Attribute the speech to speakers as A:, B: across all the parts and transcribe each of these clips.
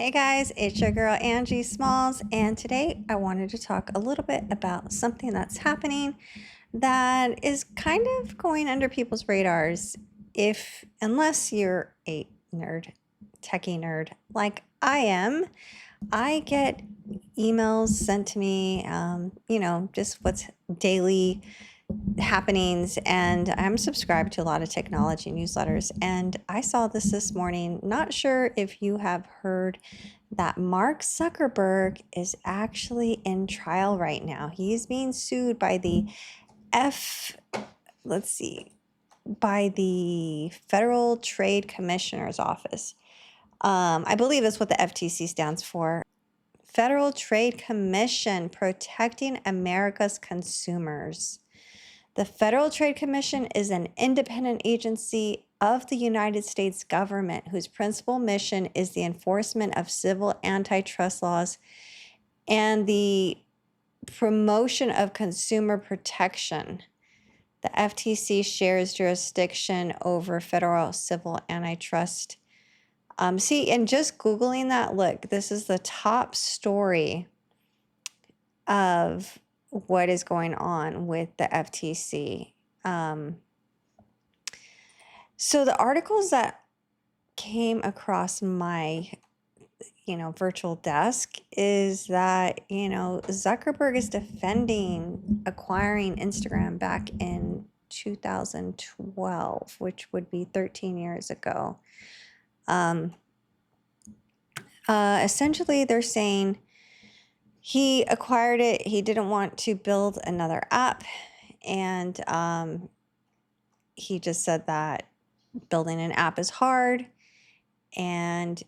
A: Hey guys, it's your girl Angie Smalls, and today I wanted to talk a little bit about something that's happening that is kind of going under people's radars unless you're a nerd, techie nerd like I am. I get emails sent to me, just what's daily happenings, and I'm subscribed to a lot of technology newsletters, and I saw this morning. Not sure if you have heard that Mark Zuckerberg is actually in trial right now. He's being sued by the F let's see by the Federal Trade Commissioner's office. I believe that's what the FTC stands for. Federal Trade Commission, protecting America's consumers. The Federal Trade Commission is an independent agency of the United States government whose principal mission is the enforcement of civil antitrust laws and the promotion of consumer protection. The FTC shares jurisdiction over federal civil antitrust. And just Googling that, look, this is the top story of what is going on with the FTC. So the articles that came across my, virtual desk is that, Zuckerberg is defending acquiring Instagram back in 2012, which would be 13 years ago. Essentially, they're saying he acquired it. He didn't want to build another app. And he just said that building an app is hard and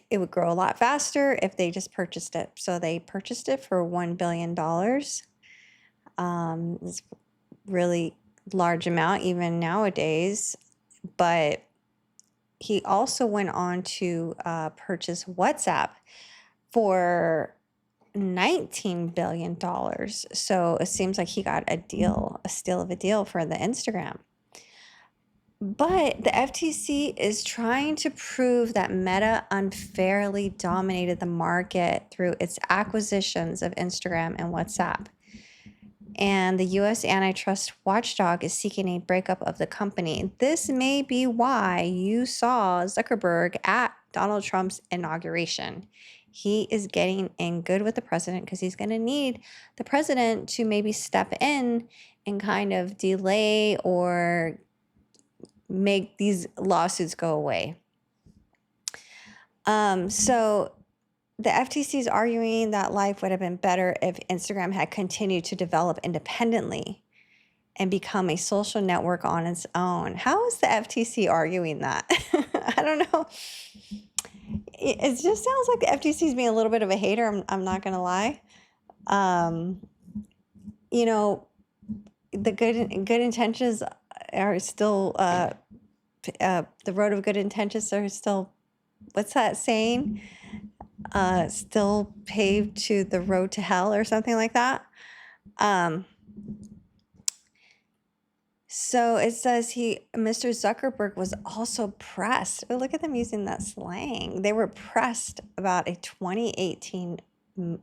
A: it would grow a lot faster if they just purchased it. So they purchased it for $1 billion. It's really large amount even nowadays. But he also went on to purchase WhatsApp for $19 billion. So it seems like he got a steal of a deal for the Instagram. But the FTC is trying to prove that Meta unfairly dominated the market through its acquisitions of Instagram and WhatsApp. And the U.S. antitrust watchdog is seeking a breakup of the company. This may be why you saw Zuckerberg at Donald Trump's inauguration. He is getting in good with the president because he's going to need the president to maybe step in and kind of delay or make these lawsuits go away. So the FTC is arguing that life would have been better if Instagram had continued to develop independently and become a social network on its own. How is the FTC arguing that? I don't know. It just sounds like the FTC is being a little bit of a hater. I'm not going to lie. The good intentions are still the road of good intentions are still, what's that saying? Still paved to the road to hell or something like that. So it says Mr. Zuckerberg was also pressed. Oh, look at them using that slang. They were pressed about a 2018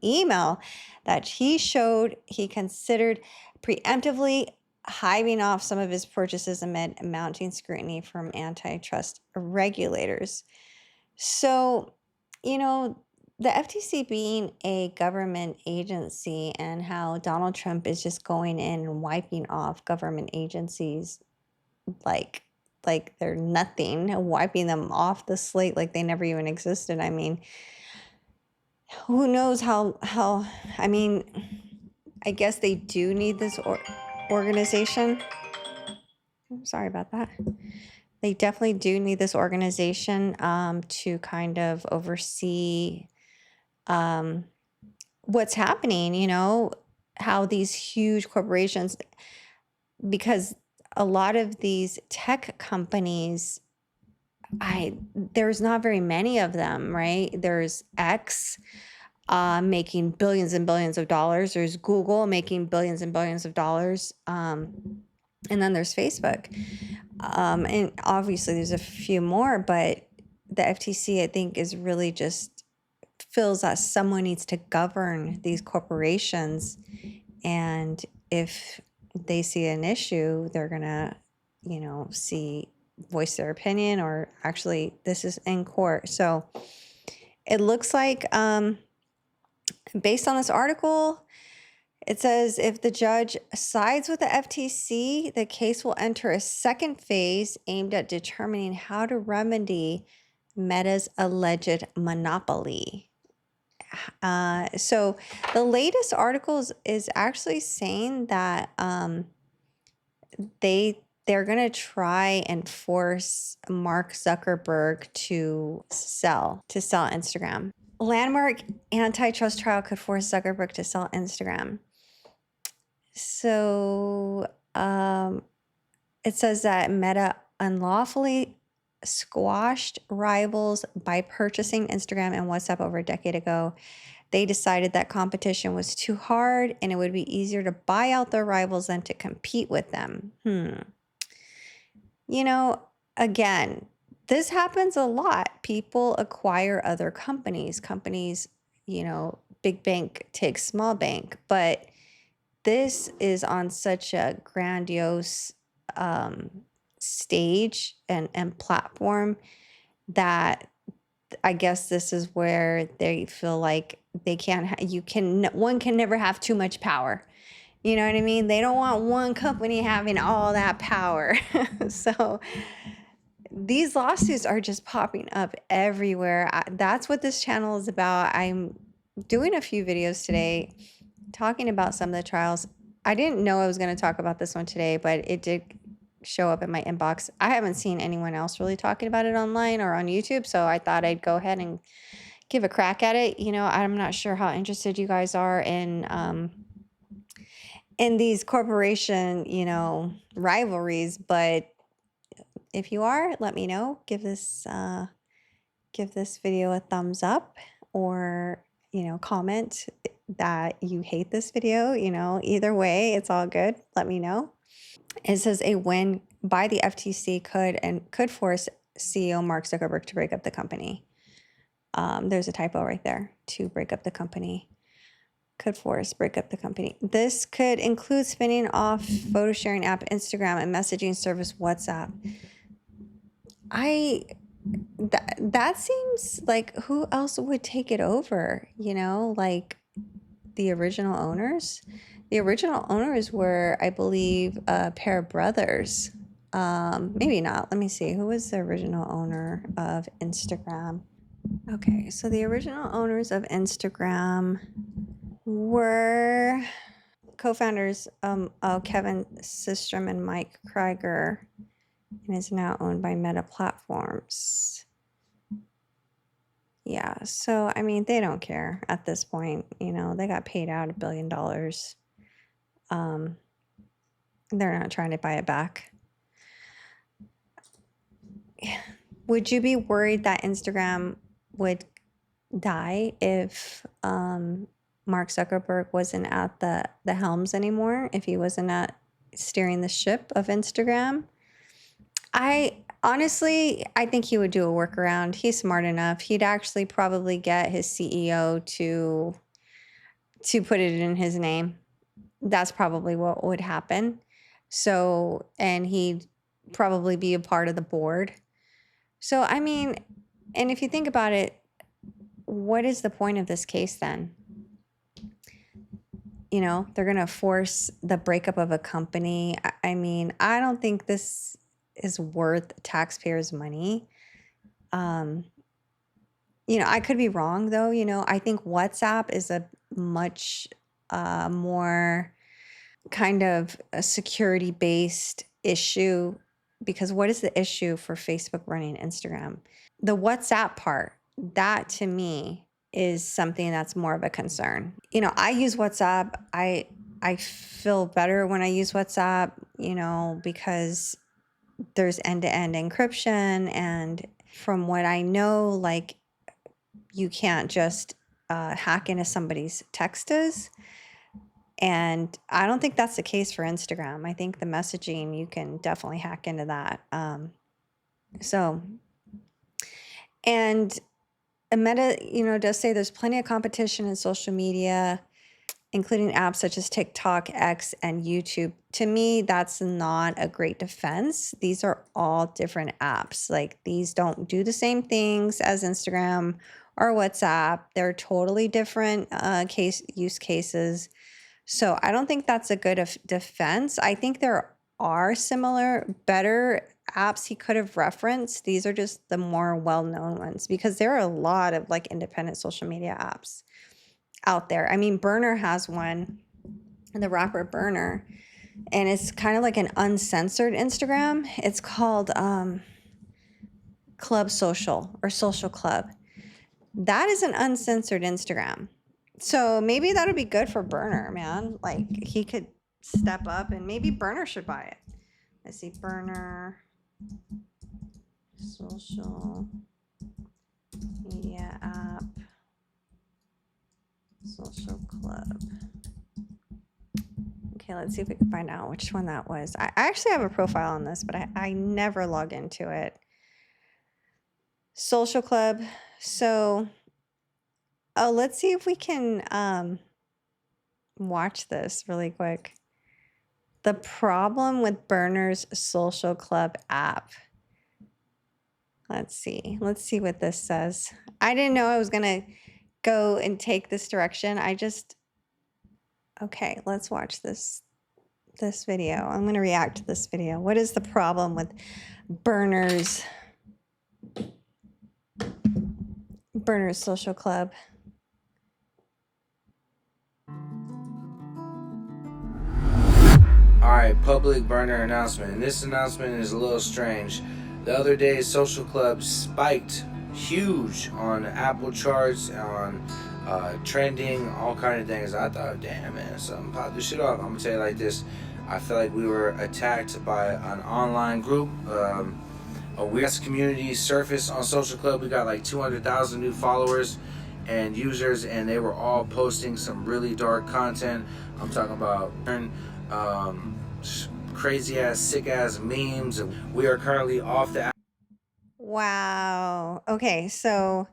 A: email that he showed he considered preemptively hiving off some of his purchases amid mounting scrutiny from antitrust regulators. So, the FTC being a government agency and how Donald Trump is just going in and wiping off government agencies like they're nothing, wiping them off the slate like they never even existed. I mean, who knows how I guess they do need this organization. I'm sorry about that. They definitely do need this organization to kind of oversee what's happening, how these huge corporations, because a lot of these tech companies, there's not very many of them, right? There's X making billions and billions of dollars. There's Google making billions and billions of dollars. And then there's Facebook. And obviously there's a few more, but the FTC, I think, is really just feels that someone needs to govern these corporations. And if they see an issue, they're going to, voice their opinion, or actually, this is in court. So it looks like, based on this article, it says if the judge sides with the FTC, the case will enter a second phase aimed at determining how to remedy Meta's alleged monopoly. So the latest articles is actually saying that they're going to try and force Mark Zuckerberg to sell Instagram. Landmark antitrust trial could force Zuckerberg to sell Instagram. So it says that Meta unlawfully squashed rivals by purchasing Instagram and WhatsApp over a decade ago. They decided that competition was too hard and it would be easier to buy out their rivals than to compete with them. Again, this happens a lot. People acquire other companies. Big bank takes small bank. But this is on such a grandiose stage and platform that I guess this is where they feel like they can't. One can never have too much power. You know what I mean? They don't want one company having all that power. So these lawsuits are just popping up everywhere. That's what this channel is about. I'm doing a few videos today talking about some of the trials. I didn't know I was going to talk about this one today, but it did show up in my inbox. I haven't seen anyone else really talking about it online or on YouTube, so I thought I'd go ahead and give a crack at it. I'm not sure how interested you guys are in these corporation, rivalries, but if you are, let me know. Give this video a thumbs up, or comment that you hate this video. Either way, it's all good. Let me know. It says a win by the FTC could force CEO Mark Zuckerberg to break up the company. There's a typo right there. To break up the company. Could force break up the company. This could include spinning off photo sharing app Instagram and messaging service WhatsApp. That seems like, who else would take it over? Like the original owners. The original owners were, I believe, a pair of brothers. Maybe not. Let me see. Who was the original owner of Instagram? Okay, so the original owners of Instagram were co-founders Kevin Systrom and Mike Krieger, and is now owned by Meta Platforms. Yeah, so I mean, they don't care at this point. They got paid out $1 billion. They're not trying to buy it back. Would you be worried that Instagram would die if Mark Zuckerberg wasn't at the helms anymore, if he wasn't at steering the ship of Instagram? I think he would do a workaround. He's smart enough. He'd actually probably get his CEO to put it in his name. That's probably what would happen. So, and he'd probably be a part of the board. So, I mean, and if you think about it, what is the point of this case then? They're going to force the breakup of a company. I mean, I don't think this is worth taxpayers' money. I could be wrong though. I think WhatsApp is a much more kind of a security-based issue, because what is the issue for Facebook running Instagram? The WhatsApp part, that to me is something that's more of a concern. I use WhatsApp. I feel better when I use WhatsApp, because there's end-to-end encryption, and from what I know, like, you can't just hack into somebody's texts. And I don't think that's the case for Instagram. I think the messaging, you can definitely hack into that. And Meta, does say there's plenty of competition in social media, including apps such as TikTok, X, and YouTube. To me, that's not a great defense. These are all different apps. Like, these don't do the same things as Instagram or WhatsApp. They're totally different use cases. So I don't think that's a good defense. I think there are similar, better apps he could have referenced. These are just the more well-known ones because there are a lot of like independent social media apps out there. I mean, Burner has one, the rapper Burner, and it's kind of like an uncensored Instagram. It's called Club Social or Social Club. That is an uncensored Instagram. So maybe that'll be good for Burner, man. Like, he could step up and maybe Burner should buy it. Let's see, Burner social media app, Social Club. Okay, let's see if we can find out which one that was. I actually have a profile on this, but I never log into it. Social Club. So, let's see if we can watch this really quick. The problem with Burner's Social Club app. Let's see what this says. I didn't know I was gonna go and take this direction. Okay, let's watch this video. I'm gonna react to this video. What is the problem with Burner's Social Club?
B: Alright, public burner announcement. And this announcement is a little strange. The other day, Social Club spiked huge on Apple charts, on trending, all kind of things. I thought, damn, man, something popped this shit off. I'm gonna tell you like this. I feel like we were attacked by an online group. A weird community surfaced on Social Club. We got like 200,000 new followers and users, and they were all posting some really dark content. I'm talking about crazy ass, sick ass memes. We are currently off the app.
A: Wow. Okay, so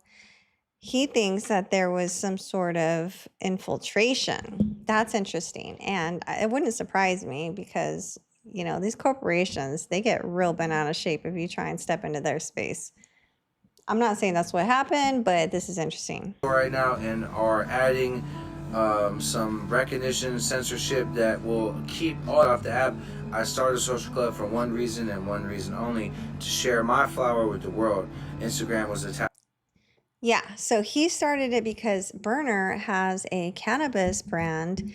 A: he thinks that there was some sort of infiltration. That's interesting. And it wouldn't surprise me because, these corporations, they get real bent out of shape if you try and step into their space. I'm not saying that's what happened, but this is interesting.
B: Right now, and are adding some recognition censorship that will keep all off the app. I started Social Club for one reason and one reason only: to share my flower with the world. Instagram was attacked.
A: Yeah, so he started it because Burner has a cannabis brand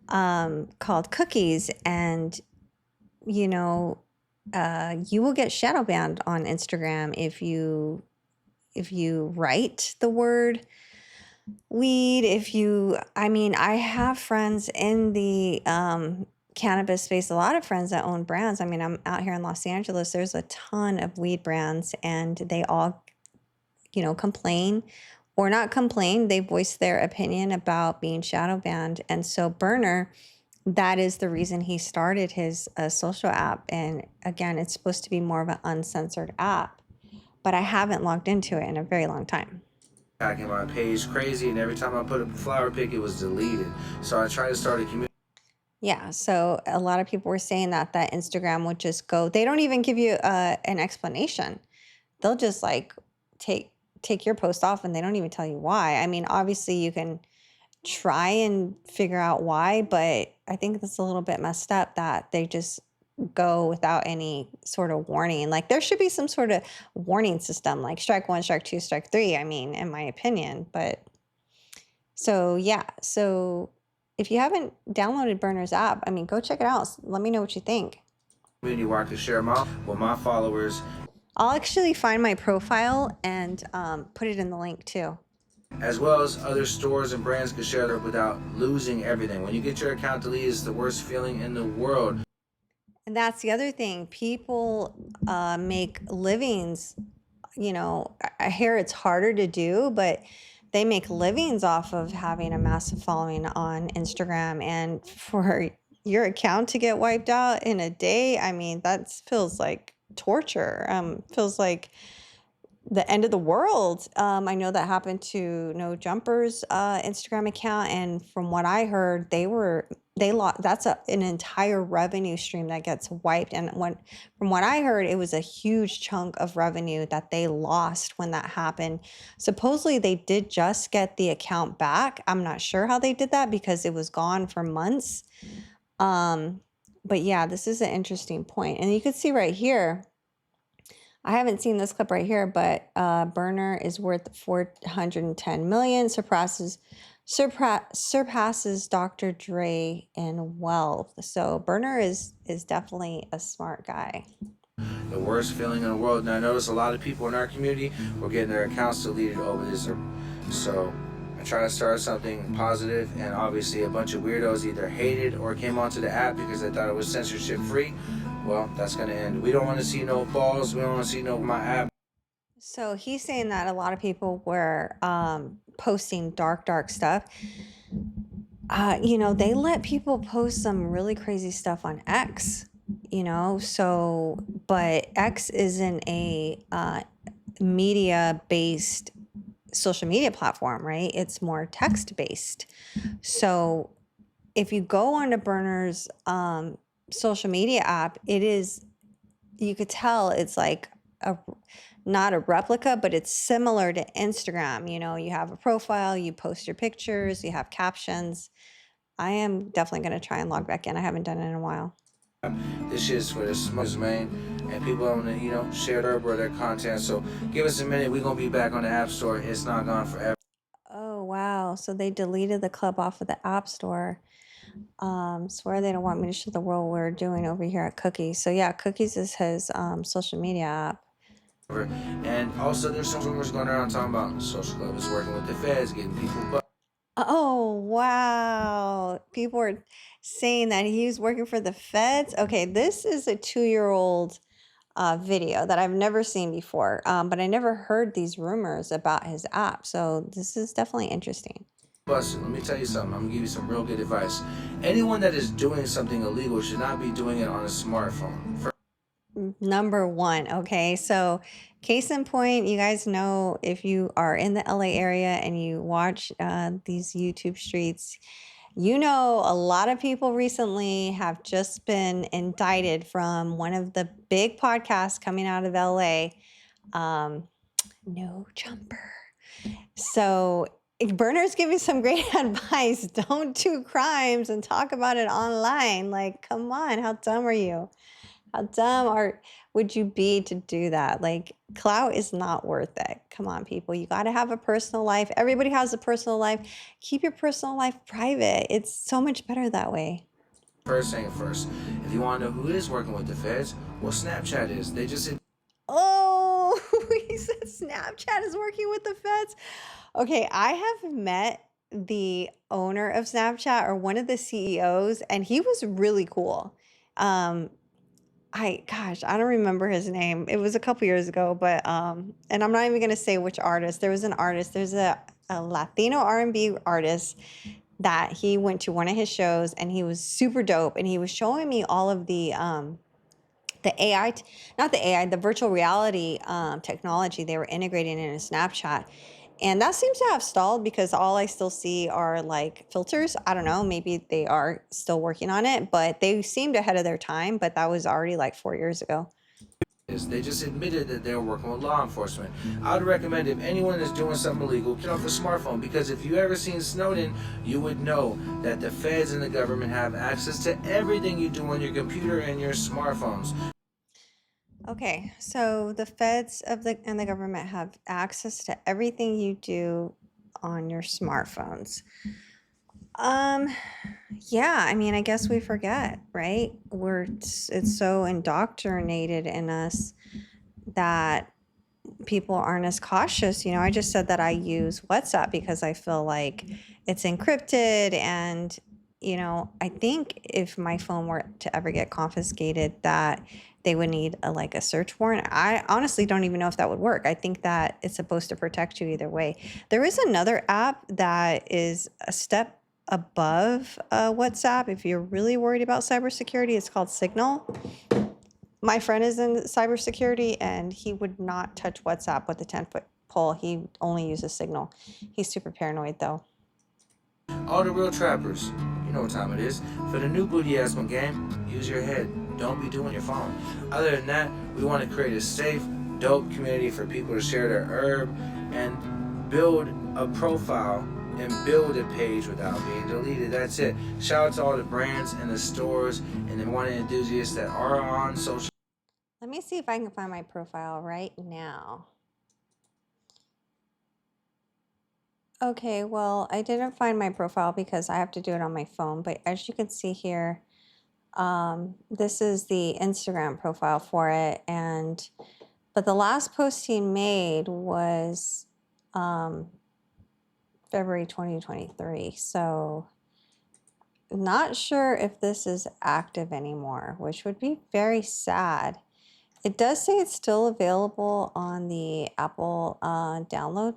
A: called Cookies, and you will get shadow banned on Instagram if you write the word weed. I have friends in the cannabis space, a lot of friends that own brands. I mean, I'm out here in Los Angeles. There's a ton of weed brands, and they all complain or not complain. They voice their opinion about being shadow banned. And so Burner, that is the reason he started his social app. And again, it's supposed to be more of an uncensored app, but I haven't logged into it in a very long time.
B: Attacking my page crazy, and every time I put up a flower pic, it was deleted. So I tried to start a community.
A: Yeah, so a lot of people were saying that Instagram would just go, they don't even give you an explanation. They'll just like take your post off, and they don't even tell you why. I mean, obviously you can try and figure out why, but I think that's a little bit messed up that they just go without any sort of warning. Like, there should be some sort of warning system, like strike 1, strike 2, strike 3, I mean, in my opinion. But so yeah, so if you haven't downloaded Burner's app, I mean, go check it out. Let me know what you think.
B: Community where I can share with my followers.
A: I'll actually find my profile and put it in the link too.
B: As well as other stores and brands can share that without losing everything. When you get your account deleted, it's the worst feeling in the world.
A: And that's the other thing. People make livings, I hear it's harder to do, but they make livings off of having a massive following on Instagram. And for your account to get wiped out in a day, I mean, that feels like torture. Feels like the end of the world. I know that happened to No Jumper's Instagram account, and from what I heard, they lost. That's an entire revenue stream that gets wiped. And from what I heard, it was a huge chunk of revenue that they lost when that happened. Supposedly, they did just get the account back. I'm not sure how they did that because it was gone for months. But yeah, this is an interesting point, and you can see right here. I haven't seen this clip right here, but Burner is worth 410 million, surpasses Dr. Dre in wealth. So Burner is definitely a smart guy.
B: The worst feeling in the world. And I notice a lot of people in our community were getting their accounts deleted over this. So I try to start something positive, and obviously a bunch of weirdos either hated or came onto the app because they thought it was censorship free. Well, that's going to end. We don't want to see no balls. We don't want to see no my app.
A: So he's saying that a lot of people were posting dark stuff. They let people post some really crazy stuff on X, but X isn't a media-based social media platform, right? It's more text-based. So if you go onto Burner's social media app, you could tell it's like not a replica, but it's similar to Instagram. You have a profile, you post your pictures, you have captions. I am definitely going to try and log back in. I haven't done it in a while.
B: This shit's for the smokers, man, and people want to, share their content. So give us a minute. We're gonna be back on the App Store. It's not gone forever.
A: Oh, wow. So they deleted the club off of the App Store. Swear they don't want me to show the world what we're doing over here at Cookies. So yeah, Cookies is his social media app.
B: And also, there's some rumors going around talking about Social Club is working with the feds, getting people.
A: Oh, wow. People are saying that he's working for the feds. Okay, this is a 2-year-old video that I've never seen before, but I never heard these rumors about his app. So this is definitely interesting.
B: Busted. Let me tell you something. I'm gonna give you some real good advice. Anyone that is doing something illegal should not be doing it on a smartphone.
A: Number one. Okay, so case in point, you guys know, if you are in the LA area and you watch these YouTube streets, a lot of people recently have just been indicted from one of the big podcasts coming out of LA, No Jumper. So Burner's giving some great advice. Don't do crimes and talk about it online. Like, come on, how dumb are you? How dumb would you be to do that? Like, clout is not worth it. Come on, people. You got to have a personal life. Everybody has a personal life. Keep your personal life private. It's so much better that way.
B: First thing first, if you want to know who is working with the feds, well, Snapchat is. They just said.
A: Oh, he said Snapchat is working with the feds. Okay, I have met the owner of Snapchat, or one of the CEOs, and he was really cool. I don't remember his name. It was a couple years ago, but and I'm not even gonna say which artist. There's a Latino R&B artist that he went to one of his shows, and he was super dope, and he was showing me all of the AI, not the AI, the virtual reality technology they were integrating in a Snapchat. And that seems to have stalled because all I still see are like filters. I don't know, maybe they are still working on it, but they seemed ahead of their time. But that was already like 4 years ago.
B: They just admitted that they're working with law enforcement. I would recommend, if anyone is doing something illegal, get off a smartphone, because if you ever seen Snowden, you would know that the feds and the government have access to everything you do on your computer and your smartphones.
A: Okay, so the feds and the government have access to everything you do on your smartphones. Yeah, I mean, I guess we forget, right? It's so indoctrinated in us that people aren't as cautious. I just said that I use WhatsApp because I feel like it's encrypted, and I think if my phone were to ever get confiscated, that they would need a search warrant. I honestly don't even know if that would work. I think that it's supposed to protect you either way. There is another app that is a step above WhatsApp. If you're really worried about cybersecurity, it's called Signal. My friend is in cybersecurity and he would not touch WhatsApp with a 10-foot pole. He only uses Signal. He's super paranoid though.
B: All the real trappers, you know what time it is. For the new booty ass game, use your head. Don't be doing your phone. Other than that, we want to create a safe, dope community for people to share their herb and build a profile and build a page without being deleted. That's it. Shout out to all the brands and the stores and the wine enthusiasts that are on social.
A: Let me see if I can find my profile right now. Okay, well, I didn't find my profile because I have to do it on my phone, but as you can see here, this is the Instagram profile for it, but the last post he made was February 2023, so not sure if this is active anymore, which would be very sad. It does say it's still available on the Apple download,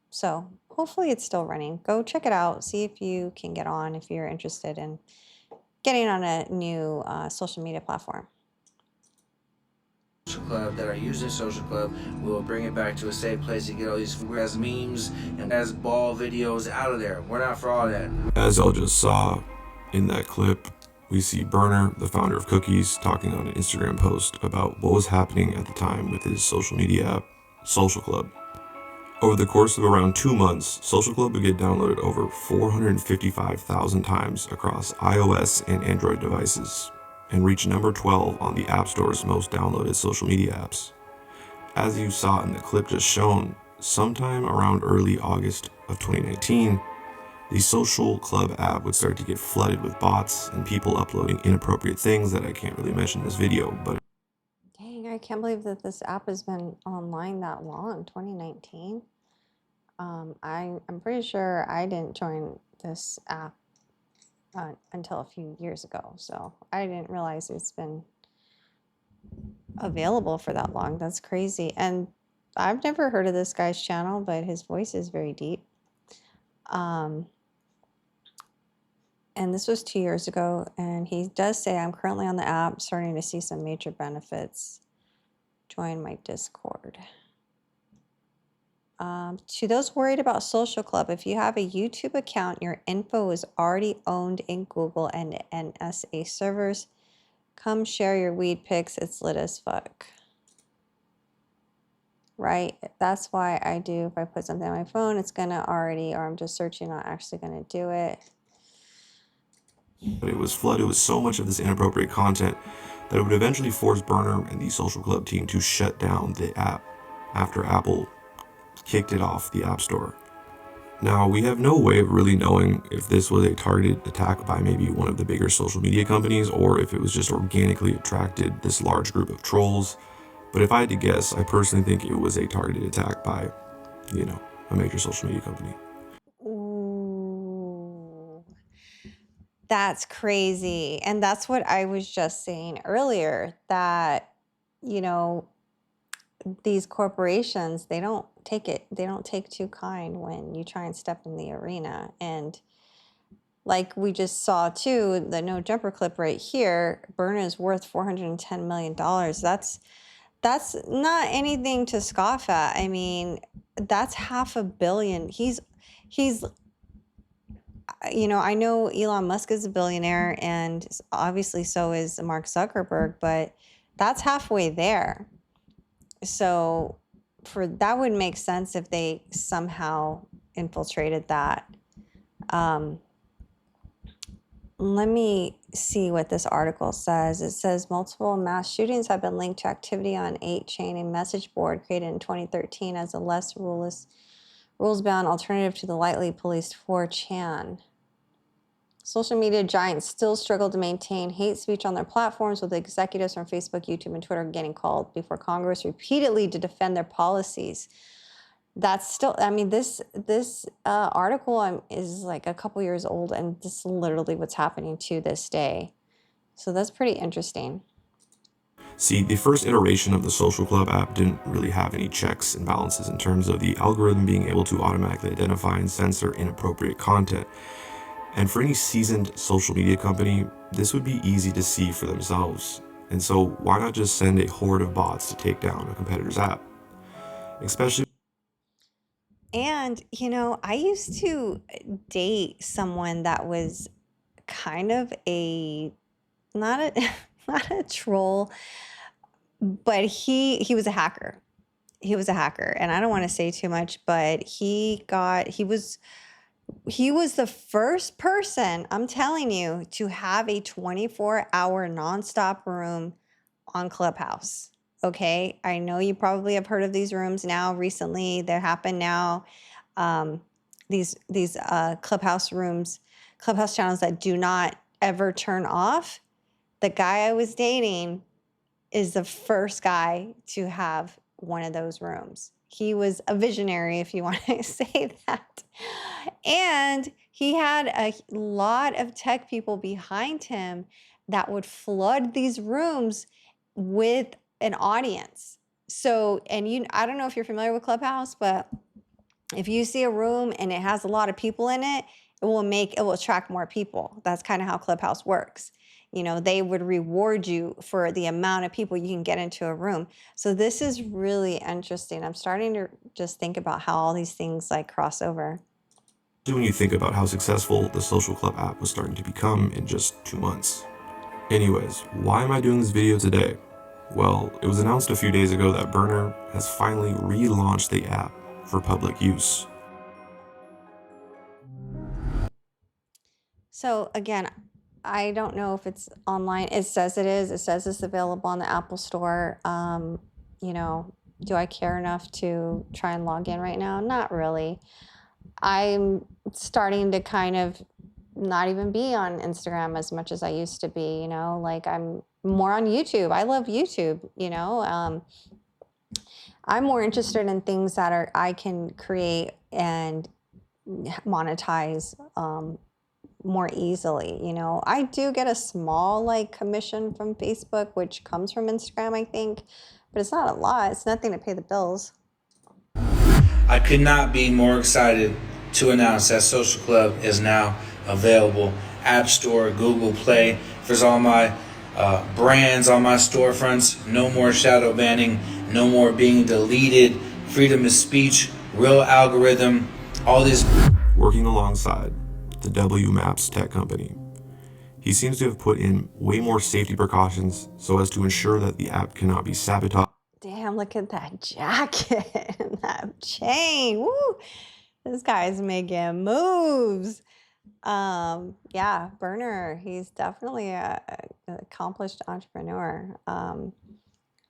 A: so hopefully it's still running. Go check it out, see if you can get on if you're interested in getting on a new social media platform.
B: Club that are using social club, we will bring it back to a safe place to get all these as memes and as ball videos out of there. We're not for all that.
C: As y'all just saw in that clip, we see Burner, the founder of Cookies, talking on an Instagram post about what was happening at the time with his social media app, Social Club. Over the course of around 2 months, Social Club would get downloaded over 455,000 times across iOS and Android devices, and reach number 12 on the App Store's most downloaded social media apps. As you saw in the clip just shown, sometime around early August of 2019, the Social Club app would start to get flooded with bots and people uploading inappropriate things that I can't really mention in this video, but
A: Dang, I can't believe that this app has been online that long, 2019. I'm pretty sure I didn't join this app until a few years ago, so I didn't realize it's been available for that long. That's crazy. And I've never heard of this guy's channel, but his voice is very deep. And this was 2 years ago, and he does say, I'm currently on the app, starting to see some major benefits. Join my Discord. To those worried about Social Club, if you have a YouTube account, your info is already owned in Google and NSA servers. Come share your weed pics. It's lit as fuck. Right? That's why I do, if I put something on my phone, it's gonna already, or I'm just searching, not actually gonna do it.
C: it was flooded with so much of this inappropriate content that it would eventually force Burner and the Social Club team to shut down the app after Apple kicked it off the App Store. Now, we have no way of really knowing if this was a targeted attack by maybe one of the bigger social media companies or if it was just organically attracted this large group of trolls. But if I had to guess, I personally think it was a targeted attack by, a major social media company.
A: Ooh, that's crazy. And that's what I was just saying earlier, that, these corporations, they don't take too kind when you try and step in the arena. And like we just saw too, the no jumper clip right here, Burner is worth $410 million. That's not anything to scoff at. I mean, that's $500 million. He's I know Elon Musk is a billionaire, and obviously so is Mark Zuckerberg, but that's halfway there. So that would make sense if they somehow infiltrated that. Let me see what this article says. It says multiple mass shootings have been linked to activity on 8chan, a message board created in 2013 as a less rules-bound alternative to the lightly policed 4chan. Social media giants still struggle to maintain hate speech on their platforms, with executives from Facebook, YouTube, and Twitter getting called before Congress repeatedly to defend their policies. That's still, I mean, this article is like a couple years old, and this is literally what's happening to this day. So that's pretty interesting.
C: See, the first iteration of the Social Club app didn't really have any checks and balances in terms of the algorithm being able to automatically identify and censor inappropriate content. And for any seasoned social media company, this would be easy to see for themselves. And so why not just send a horde of bots to take down a competitor's app? Especially
A: And, I used to date someone that was kind of not a, not a troll, but he was a hacker. He was a hacker. And I don't want to say too much, but he was the first person, I'm telling you, to have a 24-hour nonstop room on Clubhouse. Okay. I know you probably have heard of these rooms now recently. They happen now. Um, these Clubhouse rooms, Clubhouse channels that do not ever turn off. The guy I was dating is the first guy to have one of those rooms. He was a visionary, if you want to say that. And he had a lot of tech people behind him that would flood these rooms with an audience. So, I don't know if you're familiar with Clubhouse, but if you see a room and it has a lot of people in it, it will attract more people. That's kind of how Clubhouse works. They would reward you for the amount of people you can get into a room. So this is really interesting. I'm starting to just think about how all these things like cross over.
C: when you think about how successful the Social Club app was starting to become in just 2 months. Anyways, why am I doing this video today? Well, it was announced a few days ago that Burner has finally relaunched the app for public use.
A: So again, I don't know if it's online. It says it is. It says it's available on the Apple Store. Do I care enough to try and log in right now? Not really. I'm starting to kind of not even be on Instagram as much as I used to be, like I'm more on YouTube. I love YouTube, I'm more interested in things that I can create and monetize more easily. I do get a small like commission from Facebook, which comes from Instagram, I think, but it's not a lot. It's nothing to pay the bills.
B: I could not be more excited to announce that Social Club is now available. App Store, Google Play. There's all my brands on my storefronts. No more shadow banning. No more being deleted. Freedom of speech. Real algorithm. All this.
C: Working alongside the W Maps tech company, he seems to have put in way more safety precautions so as to ensure that the app cannot be sabotaged.
A: Damn, look at that jacket and that chain. Woo! This guy's making moves. Yeah, Burner, he's definitely an accomplished entrepreneur.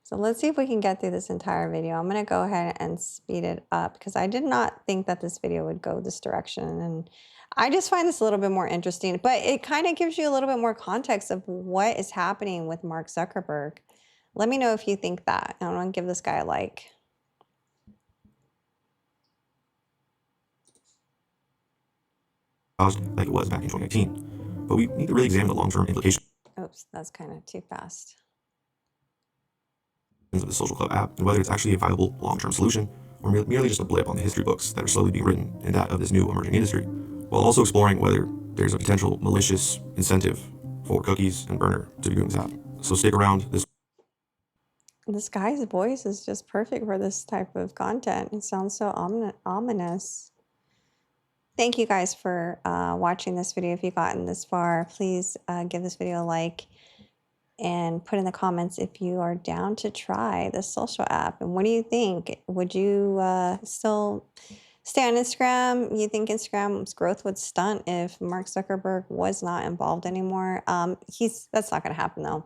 A: So let's see if we can get through this entire video. I'm going to go ahead and speed it up because I did not think that this video would go this direction. And I just find this a little bit more interesting, but it kind of gives you a little bit more context of what is happening with Mark Zuckerberg. Let me know if you think that. I want to give this guy a like.
C: Like it was back in 2019. But we need to really examine the long-term implications
A: Oops, that's kind of too fast.
C: of the Social Club app and whether it's actually a viable long-term solution or merely just a blip on the history books that are slowly being written in that of this new emerging industry, while also exploring whether there's a potential malicious incentive for Cookies and Burner to be doing this app. So stick around.
A: This guy's voice is just perfect for this type of content. It sounds so ominous. Thank you guys for watching this video. If you've gotten this far, please give this video a like and put in the comments if you are down to try the social app. And what do you think? Would you still stay on Instagram? You think Instagram's growth would stunt if Mark Zuckerberg was not involved anymore? That's not going to happen though.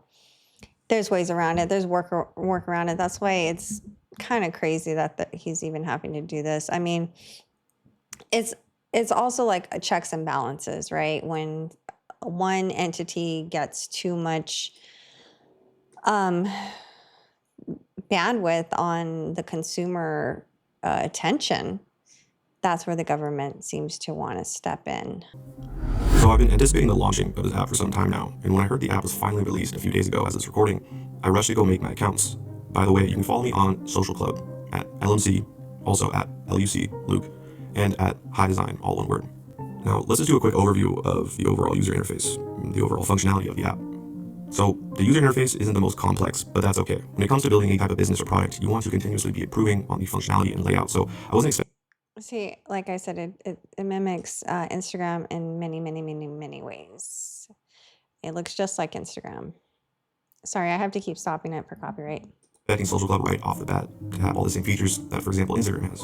A: There's ways around it. There's work around it. That's why it's kind of crazy that he's even having to do this. I mean, it's also like a checks and balances, right? When one entity gets too much bandwidth on the consumer attention, that's where the government seems to want to step in.
C: So I've been anticipating the launching of this app for some time now, and when I heard the app was finally released a few days ago as it's recording, I rushed to go make my accounts. By the way, you can follow me on Social Club at LMC, also at LUC Luke, and at High Design, all one word. Now let's just do a quick overview of the overall user interface, the overall functionality of the app. So the user interface isn't the most complex, but that's okay. When it comes to building any type of business or product, you want to continuously be improving on the functionality and layout. So I wasn't expecting
A: See, like I said, it mimics Instagram in many, many, many, many ways. It looks just like Instagram. Sorry, I have to keep stopping it for copyright.
C: Social Club right off the bat to have all the same features that, for example, Instagram has.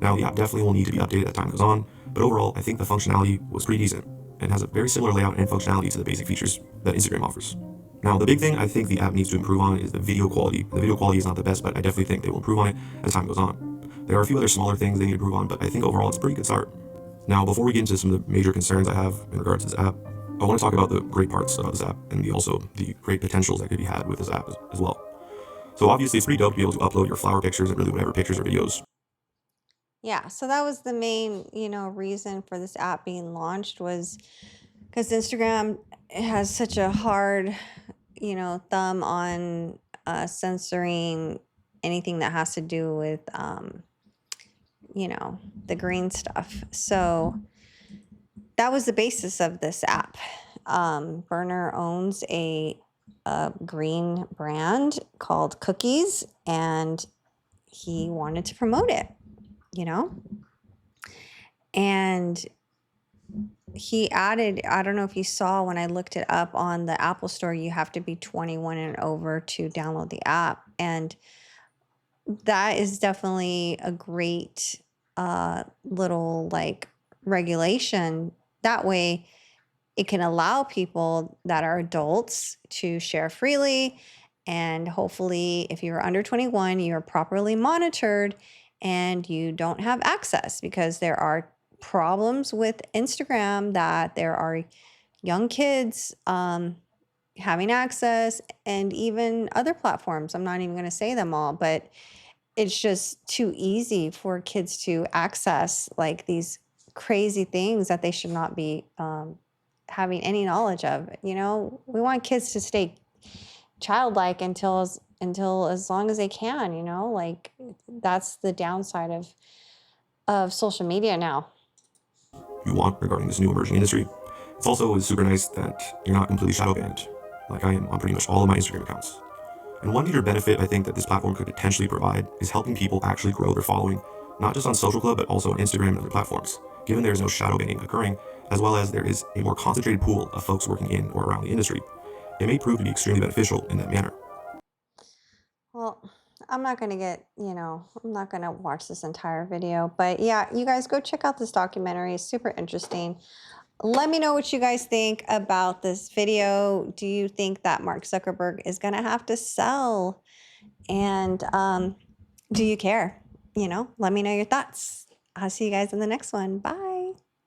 C: Now, the app definitely will need to be updated as time goes on, but overall, I think the functionality was pretty decent and has a very similar layout and functionality to the basic features that Instagram offers. Now, the big thing I think the app needs to improve on is the video quality. The video quality is not the best, but I definitely think they will improve on it as time goes on. There are a few other smaller things they need to improve on, but I think overall it's a pretty good start. Now, before we get into some of the major concerns I have in regards to this app, I want to talk about the great parts about this app and also the great potentials that could be had with this app as well. So obviously it's pretty dope to be able to upload your flower pictures and really whatever pictures or videos.
A: Yeah, so that was the main, reason for this app being launched was because Instagram has such a hard, thumb on censoring anything that has to do with, the green stuff. So that was the basis of this app. Burner owns a green brand called Cookies, and he wanted to promote it, you know? And he added, I don't know if you saw when I looked it up on the Apple Store, you have to be 21 and over to download the app. And that is definitely a great little like regulation. That way, it can allow people that are adults to share freely. And hopefully, if you're under 21, you're properly monitored and you don't have access, because there are problems with Instagram that there are young kids having access, and even other platforms. I'm not even going to say them all, but it's just too easy for kids to access like these crazy things that they should not be having any knowledge of. We want kids to stay childlike until as long as they can. Like that's the downside of social media now.
C: You want regarding this new emerging industry. It's also super nice that you're not completely shadow banned, like I am on pretty much all of my Instagram accounts. And one major benefit I think that this platform could potentially provide is helping people actually grow their following, not just on Social Club, but also on Instagram and other platforms, given there is no shadow banning occurring, as well as there is a more concentrated pool of folks working in or around the industry. It may prove to be extremely beneficial in that manner.
A: Well, I'm not going to I'm not going to watch this entire video, but yeah, you guys go check out this documentary. It's super interesting. Let me know what you guys think about this video. Do you think that Mark Zuckerberg is going to have to sell? And do you care? Let me know your thoughts. I'll see you guys in the next one. Bye.